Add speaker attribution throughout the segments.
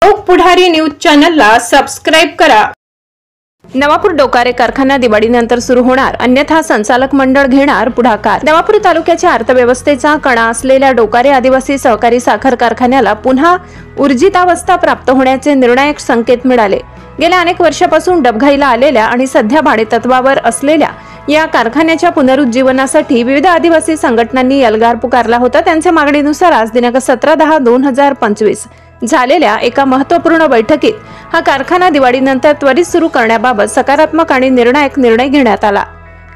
Speaker 1: लोक पुढारी न्यूज चॅनलला सबस्क्राइब करा। नवापूर डोकारे कारखाना दिवाळीनंतर सुरू होणार, अन्यथा संचालक मंडळ घेणार पुढाकार। नवापूर तालुक्याच्या अर्थव्यवस्थेचा कणा असलेल्या डोकारे आदिवासी सहकारी साखर कारखान्याला पुन्हा ऊर्जितावस्था प्राप्त होण्याचे निर्णायक संकेत मिळाले। गेल्या अनेक वर्षापासून डबघाईला आलेल्या आणि सध्या भाडेतत्वावर असलेल्या या कारखान्याच्या पुनरुज्जीवनासाठी विविध आदिवासी संघटनांनी एल्गार पुकारला होता। त्यांच्या मागणीनुसार आज दिनांक 17/10/2025 झालेल्या एका महत्त्वपूर्ण बैठकीत हा कारखाना दिवाळीनंतर त्वरित सुरू करण्याबाबत सकारात्मक आणि निर्णायक निर्णय घेण्यात आला।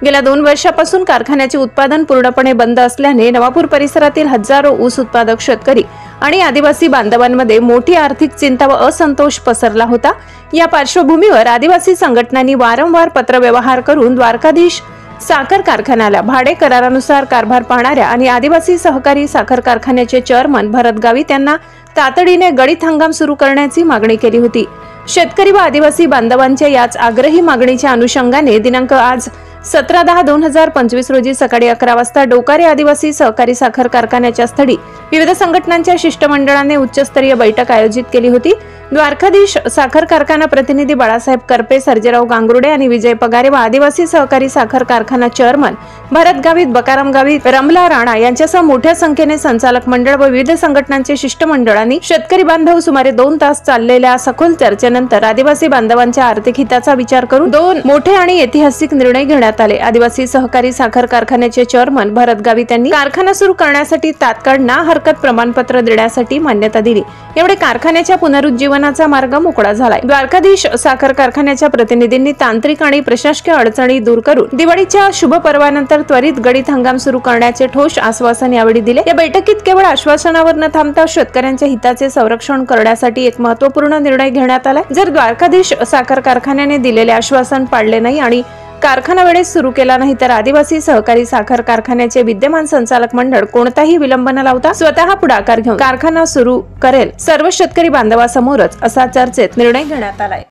Speaker 1: गेल्या 2 वर्षापासून कारखान्याचे उत्पादन पूर्णपणे बंद असल्याने नवापूर परिसरातील हजारो ऊस उत्पादक शेतकरी आणि आदिवासी बांधवांमध्ये मोठी आर्थिक चिंता व असंतोष पसरला होता। या पार्श्वभूमीवर आदिवासी संघटनांनी वारंवार पत्रव्यवहार करून द्वारकाधीश साखर कारखान्याला भाडे करारानुसार कारभार पाहणाऱ्या आणि आदिवासी सहकारी साखर कारखान्याचे चेअरमन भरत गावित यांना तातडीने गळीत हंगाम सुरू करण्याची मागणी केली होती। शेतकरी व आदिवासी बांधवांच्या याच आग्रही मागणीच्या अनुषंगाने दिनांक आज 17/10/2025 रोजी सकाळी 11 वाजता डोकारे आदिवासी सहकारी साखर कारखान्याच्या स्थळी विविध संघटनांच्या शिष्टमंडळाने उच्चस्तरीय बैठक आयोजित केली होती। द्वारकाधीश साखर कारखाना प्रतिनिधी बाळासाहेब करपे, सर्जेराव गांगुर्डे आणि विजय पगारे व आदिवासी सहकारी साखर कारखाना चेअरमन भरत गावित, बकाराम गावित, रमला राणा यांच्यासह मोठ्या संख्येने संचालक मंडळ व विविध संघटनांचे शिष्टमंडळांनी शेतकरी बांधव सुमारे 2 तास चाललेल्या सखोल चर्चेनंतर आदिवासी बांधवांच्या आर्थिक हिताचा विचार करून 2 मोठे आणि ऐतिहासिक निर्णय घेण्यात आले। आदिवासी सहकारी साखर कारखान्याचे चेअरमन भरत गावित यांनी कारखाना सुरू करण्यासाठी तात्काळ ना हरकत प्रमाणपत्र देण्यासाठी मान्यता दिली। एवढे कारखान्याच्या पुनरुज्जीवनाचा मार्ग मोकळा झालाय। द्वारकाधीश साखर कारखान्याच्या प्रतिनिधींनी तांत्रिक आणि प्रशासकीय अडचणी दूर करून दिवाळीच्या शुभ पर्वानंतर त्वरित गळीत हंगाम सुरू करण्याचे ठोस आश्वासन यावेळी दिले। या बैठकीत केवळ आश्वासनावर न थांबता शेतकऱ्यांच्या हिताचे संरक्षण करण्यासाठी एक महत्त्वपूर्ण निर्णय घेण्यात आला। जर द्वारकाधीश साखर कारखान्याने दिलेले आश्वासन पाळले नाही आणि कारखाना वेळेस सुरू केला नाही तर आदिवासी सहकारी साखर कारखान्याचे विद्यमान संचालक मंडळ कोणताही विलंब न लावता स्वतः पुढाकार घेऊन कारखाना सुरू करेल। सर्व शेतकरी बांधवासमोरच असा चर्चेत निर्णय घेण्यात आलाय।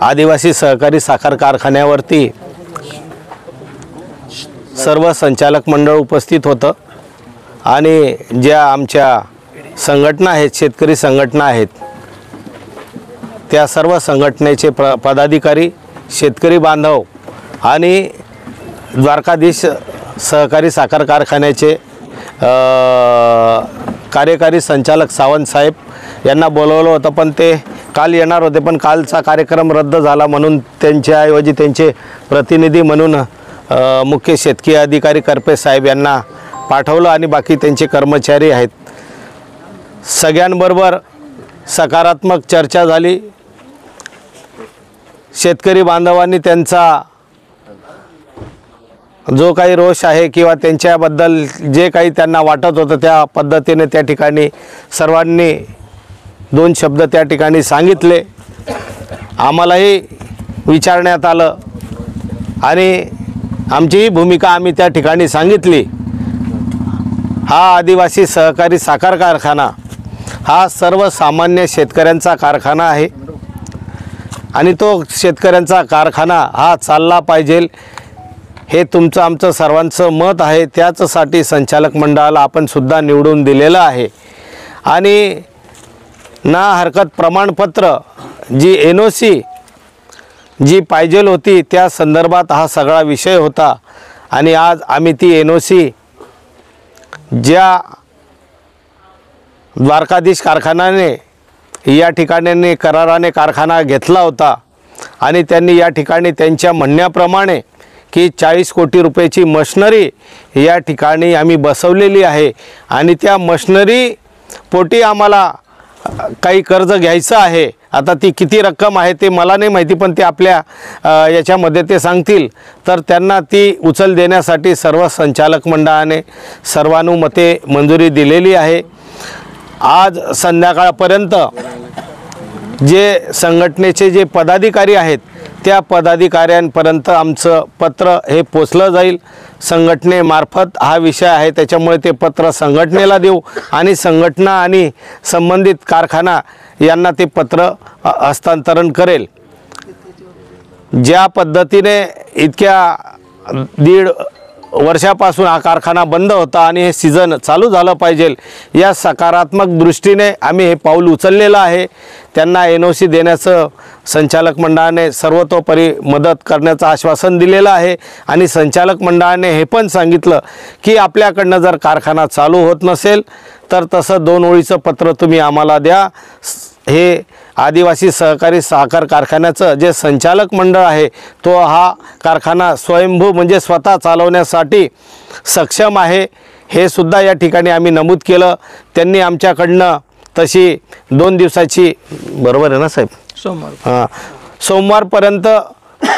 Speaker 2: आदिवासी सहकारी साखर कारखान्यावरती सर्व संचालक मंडळ उपस्थित होतं आणि ज्या आमच्या संघटना आहेत, शेतकरी संघटना आहेत, त्या सर्व संघटनेचे पदाधिकारी, शेतकरी बांधव आणि द्वारकाधीश सहकारी साखर कारखान्याचे कार्यकारी संचालक सावंत साहेब यांना बोलवलं होतं, पण ते काल येणार होते, पण कालचा कार्यक्रम रद्द झाला म्हणून त्यांच्याऐवजी त्यांचे प्रतिनिधी म्हणून मुख्य शेतकी अधिकारी करपे साहेब यांना पाठवलं आणि बाकी त्यांचे कर्मचारी आहेत। सगळ्यांबरोबर सकारात्मक चर्चा झाली। शेतकरी बांधवांनी त्यांचा जो काही रोष आहे किंवा त्यांच्याबद्दल जे काही त्यांना वाटत होतं त्या पद्धतीने त्या ठिकाणी सर्वांनी 2 शब्द त्या ठिकाणी सांगितले। आम्हालाही विचारण्यात आलं आणि आमचीही भूमिका आम्ही त्या ठिकाणी सांगितली। हा आदिवासी सहकारी साखर कारखाना हा सर्वसामान्य शेतकऱ्यांचा कारखाना आहे आणि तो शेतकऱ्यांचा कारखाना हा चालला पाहिजे हे तुमचं आमचं सर्वांचं मत आहे। त्याचसाठी संचालक मंडळाला आपण सुद्धा निवडून दिलेलं आहे आणि ना हरकत प्रमाणपत्र जी NOC जी पाहिजे होती त्या संदर्भात हा सगळा विषय होता आणि आज आम्ही ती NOC ज्या द्वारकाधीश कारखान्याने या ठिकाणी कराराने कारखाना घेतला होता आणि त्यांनी या ठिकाणी त्यांच्या म्हणण्याप्रमाणे की 40 कोटी रुपयाची मशिनरी या ठिकाणी आम्ही बसवलेली आहे आणि त्या मशिनरी पोटी आम्हाला काही कर्ज घ्यायचं आहे। आता ती किती रक्कम आहे ते मला नाही माहिती, पण ते आपल्या याच्यामध्ये ते सांगतील, तर त्यांना ती उचल देण्यासाठी सर्व संचालक मंडळाने सर्वानुमते मंजुरी दिलेली आहे। आज संध्याकाळपर्यंत जे संघटनेचे जे पदाधिकारी आहेत त्या पदाधिकाऱ्यांपर्यंत आमचं पत्र हे पोचलं जाईल। संघटनेमार्फत हा विषय आहे त्याच्यामुळे ते पत्र संघटनेला देऊ आणि संघटना आणि संबंधित कारखाना यांना ते पत्र हस्तांतरण करेल। ज्या पद्धतीने इतक्या 1.5 वर्षापासून हा कारखाना बंद होता आणि हे सीझन चालू झालं पाहिजे, या सकारात्मक दृष्टीने आम्ही हे पाऊल उचललेलं आहे। त्यांना NOC देण्याचं संचालक मंडळाने सर्वतोपरी मदत करण्याचं आश्वासन दिलेलं आहे आणि संचालक मंडळाने हे पण सांगितलं की आपल्याकडनं जर कारखाना चालू होत नसेल तर तसं 2 ओळीचं पत्र तुम्ही आम्हाला द्या। हे आदिवासी सहकारी साखर कारखान्याचं जे संचालक मंडळ आहे तो हा कारखाना स्वयंभू म्हणजे स्वतः चालवण्यासाठी सक्षम आहे, हे सुद्धा या ठिकाणी आम्ही नमूद केलं। त्यांनी आमच्याकडनं तशी 2 दिवसाची, बरोबर आहे ना साहेब, सोमवारपर्यंत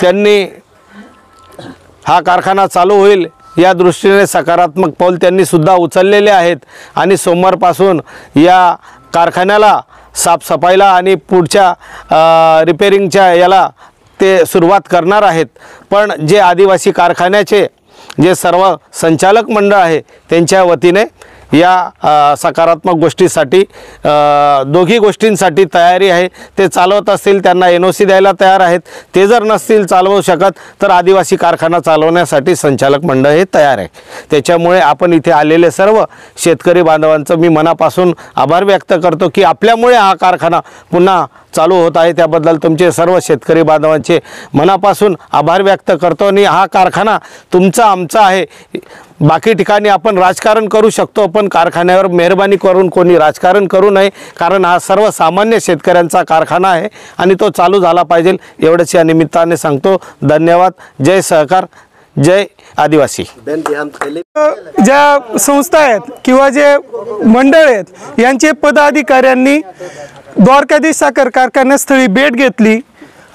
Speaker 2: त्यांनी हा कारखाना चालू होईल या दृष्टीने सकारात्मक पाऊल त्यांनी सुद्धा उचललेले आहेत आणि सोमवारपासून या कारखान्याला साफसफाईला आणि पुढच्या रिपेरिंगच्या याला ते सुरुवात करणार आहेत। पण जे आदिवासी कारखान्याचे जे सर्व संचालक मंडळ आहे त्यांच्या वतीने या सकारात्मक गोष्टीसाठी दोघी गोष्टींसाठी तयारी आहे। ते चालवत असतील त्यांना NOC द्यायला तयार आहेत, ते जर नसतील चालवू शकत तर आदिवासी कारखाना चालवण्यासाठी संचालक मंडळ हे तयार आहे। त्याच्यामुळे आपण इथे आलेले सर्व शेतकरी बांधवांचं मी मनापासून आभार व्यक्त करतो की आपल्यामुळे हा कारखाना पुन्हा चालू होत आहे, त्याबद्दल तुमचे सर्व शेतकरी बांधवांचे मनापासून आभार व्यक्त करतो। आणि हा कारखाना तुमचा आमचा आहे। बाकी ठिकाणी आपण राजकारण करू शकतो पण कारखान्यावर मेहरबानी करून कोणी राजकारण करू नये, कारण हा सर्वसामान्य शेतकऱ्यांचा कारखाना आहे आणि तो चालू झाला पाहिजे एवढंच या निमित्ताने सांगतो। धन्यवाद। जय सहकार, जय आदिवासी।
Speaker 3: ज्या संस्था आहेत किंवा जे मंडळ आहेत यांचे पदाधिकाऱ्यांनी द्वारकाधीश साखर कारखान्यास्थळी भेट घेतली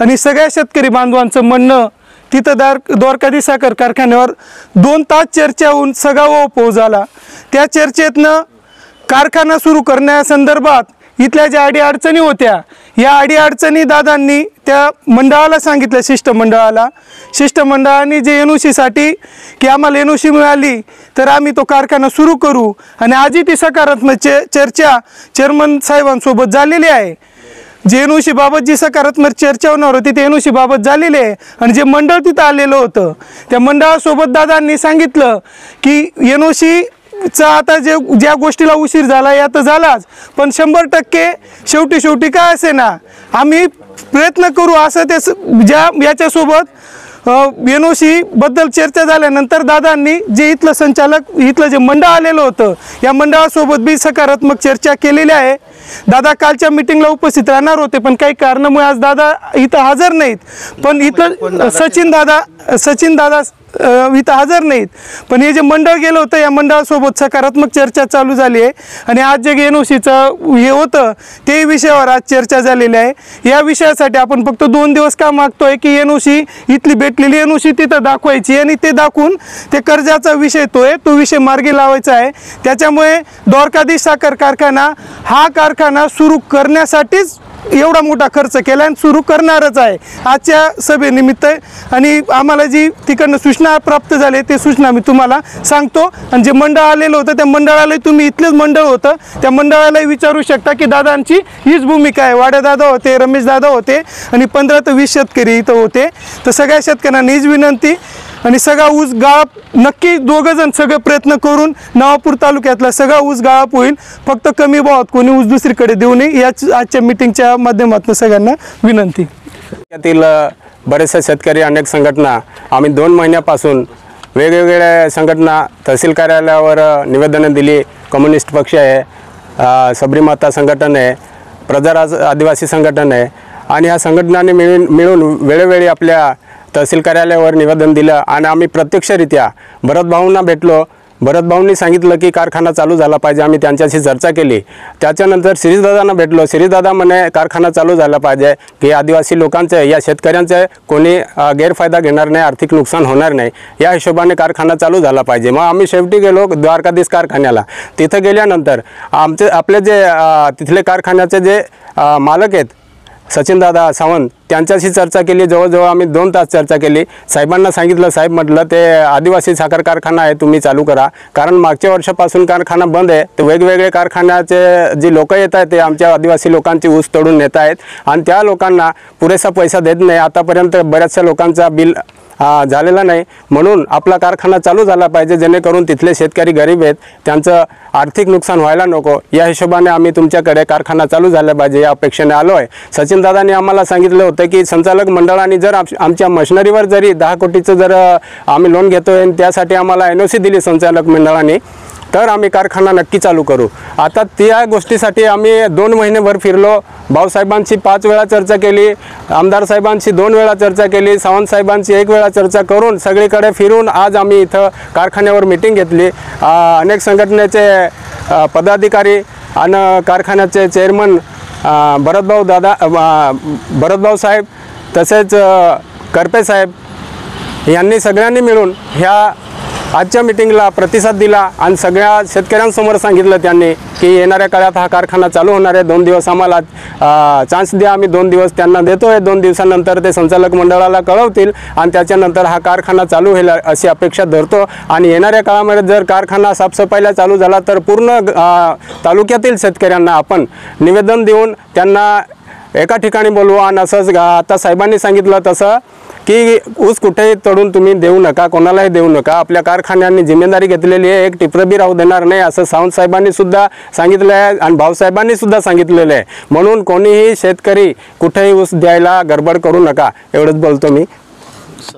Speaker 3: आणि सगळ्या शेतकरी बांधवांचं म्हणणं तिथं द्वारकाधीश साखर कारखान्यावर 2 तास चर्चा होऊन सगळा ओप झाला। त्या चर्चेतनं कारखाना सुरू करण्यासंदर्भात इथल्या ज्या अडीअडचणी होत्या या अडीअडचणी दादांनी त्या मंडळाला सांगितलं, शिष्टमंडळाने जे NOCसाठी की आम्हाला NOC मिळाली तर आम्ही तो कारखाना सुरू करू आणि आजही ती सकारात्मक चर्चा चेअरमन साहेबांसोबत झालेली आहे। जे NOC बाबत जी सकारात्मक चर्चा होणार होती ते NOC बाबत झालेली आहे आणि जे मंडळ तिथं आलेलं होतं त्या मंडळासोबत दादांनी सांगितलं की NOC चा आता ज्या गोष्टीला उशीर झाला या तर झालाच, पण 100% शेवटी काय असे ना आम्ही प्रयत्न करू असं ते ज्या याच्यासोबत NOC बद्दल चर्चा झाल्यानंतर दादांनी जे इथलं जे मंडळ आलेलं होतं या मंडळासोबत बी सकारात्मक चर्चा केलेली आहे। दादा कालच्या मीटिंगला उपस्थित राहणार होते पण काही कारणामुळे आज दादा इथं हजर नाहीत, पण इथलं सचिन दादा इथं हजर नाहीत, पण हे जे मंडळ गेलं होतं या मंडळासोबत सकारात्मक चर्चा चालू झाली आहे आणि आज जे NOCचं हे होतं ते विषयावर आज चर्चा झालेली आहे। या विषयासाठी आपण फक्त 2 दिवस का मागतोय की NOC इथली भेटलेली NOC तिथं दाखवायची आणि ते दाखवून ते कर्जाचा विषय तो विषय मार्गी लावायचा आहे। त्याच्यामुळे द्वारकाधीश साखर कारखाना हा कारखाना सुरू करण्यासाठीच एवढा मोठा खर्च केला आणि सुरू करणारच आहे आजच्या सभेनिमित्त। आणि आम्हाला जी तिकडनं सूचना प्राप्त झाली ते सूचना मी तुम्हाला सांगतो। आणि जे मंडळ आलेलं होतं त्या मंडळाला तुम्ही इथलेच मंडळ होतं त्या मंडळालाही विचारू शकता की दादांची हीच भूमिका आहे। वाडे दादा होते, रमेश दादा होते आणि 15 ते 20 शेतकरी इथं होते। तर सगळ्या शेतकऱ्यांना हीच विनंती आणि सगळा ऊस गाळप नक्की दोघंजण सगळे प्रयत्न करून नवापूर तालुक्यातला सगळा ऊस गाळप होईल, फक्त कमी भावात कोणी ऊस दुसरीकडे देऊ नये याच आजच्या मीटिंगच्या माध्यमातून सगळ्यांना विनंती।
Speaker 4: यातील बरेचसे शेतकरी अनेक संघटना आम्ही 2 महिन्यापासून वेगवेगळ्या संघटना तहसील कार्यालयावर निवेदनं दिली। कम्युनिस्ट पक्ष आहे, सबरीमाता संघटन आहे, प्रजाराज आदिवासी संघटन आहे आणि ह्या संघटनांनी मिळून वेळोवेळी आपल्या तहसील कार्यालयावर निवेदन दिलं आणि आम्ही प्रत्यक्षरित्या भरत भाऊंना भेटलो। भरत भाऊंनी सांगितलं की कारखाना चालू झाला पाहिजे, आम्ही त्यांच्याशी चर्चा केली। त्याच्यानंतर शिरीषदादांना भेटलो, शिरीषदादा म्हणे कारखाना चालू झाला पाहिजे की आदिवासी लोकांचे या शेतकऱ्यांचे कोणी गैरफायदा घेणार नाही, आर्थिक नुकसान होणार नाही या हिशोबाने कारखाना चालू झाला पाहिजे। मग आम्ही शेवटी गेलो द्वारकाधीश कारखान्याला। तिथं गेल्यानंतर आपले जे तिथले कारखान्याचे जे मालक आहेत सचिनदादा सावंत त्यांच्याशी चर्चा केली, जवळजवळ आम्ही 2 तास चर्चा केली. साहेबांना सांगितलं, साहेब म्हटलं ते आदिवासी साखर कारखाना आहे, तुम्ही चालू करा, कारण मागच्या वर्षापासून कारखाना बंद आहे. तर वेगवेगळे कारखान्याचे जी लोक येत आहेत ते आमच्या आदिवासी लोकांची ऊस तोडून नेत आहेत आणि त्या लोकांना पुरेसा पैसा देत नाही. आतापर्यंत बऱ्याचशा लोकांचा बिल झालेला नाही, म्हणून आपला कारखाना चालू झाला पाहिजे, जेणेकरून तिथले शेतकरी गरीब आहेत त्यांचं आर्थिक नुकसान व्हायला नको. या हिशोबाने आम्ही तुमच्याकडे कारखाना चालू झाला पाहिजे या अपेक्षेने आलो आहे. सचिन दादांनी आम्हाला सांगितलं होतं की संचालक मंडळाने जर आमच्या मशिनरीवर जरी 10 कोटीचं जर आम्ही लोन घेतोय आणि त्यासाठी आम्हाला NOC दिली संचालक मंडळाने, तर आम्ही कारखाना नक्की चालू करू. आता त्या गोष्टीसाठी आम्ही 2 महिनेभर फिरलो. भाऊसाहेबांशी 5 वेळा चर्चा केली, आमदार साहेबांशी 2 वेळा चर्चा केली, सावंत साहेबांशी 1 वेळा चर्चा करून सगळीकडे फिरून आज आम्ही इथं कारखान्यावर मीटिंग घेतली. अनेक संघटनेचे पदाधिकारी आणि कारखान्याचे चेअरमन भरतभाऊ साहेब तसेच करपे साहेब यांनी सगळ्यांनी मिळून ह्या आजच्या मीटिंगला प्रतिसाद दिला आणि सगळ्या शेतकऱ्यांसमोर सांगितलं त्यांनी की येणाऱ्या काळात हा कारखाना चालू होणार आहे. 2 दिवस आम्हाला चान्स द्या, आम्ही 2 दिवस त्यांना देतोय. 2 दिवसानंतर ते संचालक मंडळाला कळवतील आणि त्याच्यानंतर हा कारखाना चालू होईल अशी अपेक्षा धरतो. आणि येणाऱ्या काळामध्ये जर कारखाना साफसफाईला चालू झाला तर पूर्ण तालुक्यातील शेतकऱ्यांना आपण निवेदन देऊन त्यांना एका ठिकाणी बोलवू आणि असंच आता साहेबांनी सांगितलं तसं की ऊस कुठेही तोडून तुम्ही देऊ नका, कोणालाही देऊ नका. आपल्या कारखान्यांनी जिम्मेदारी घेतलेली आहे, एक टिपरबी राहू देणार नाही असं सावंत साहेबांनी सुद्धा सांगितलं आहे आणि भाऊसाहेबांनी सुद्धा सांगितलेलं आहे. म्हणून कोणीही शेतकरी कुठेही ऊस द्यायला गडबड करू नका, एवढंच बोलतो मी.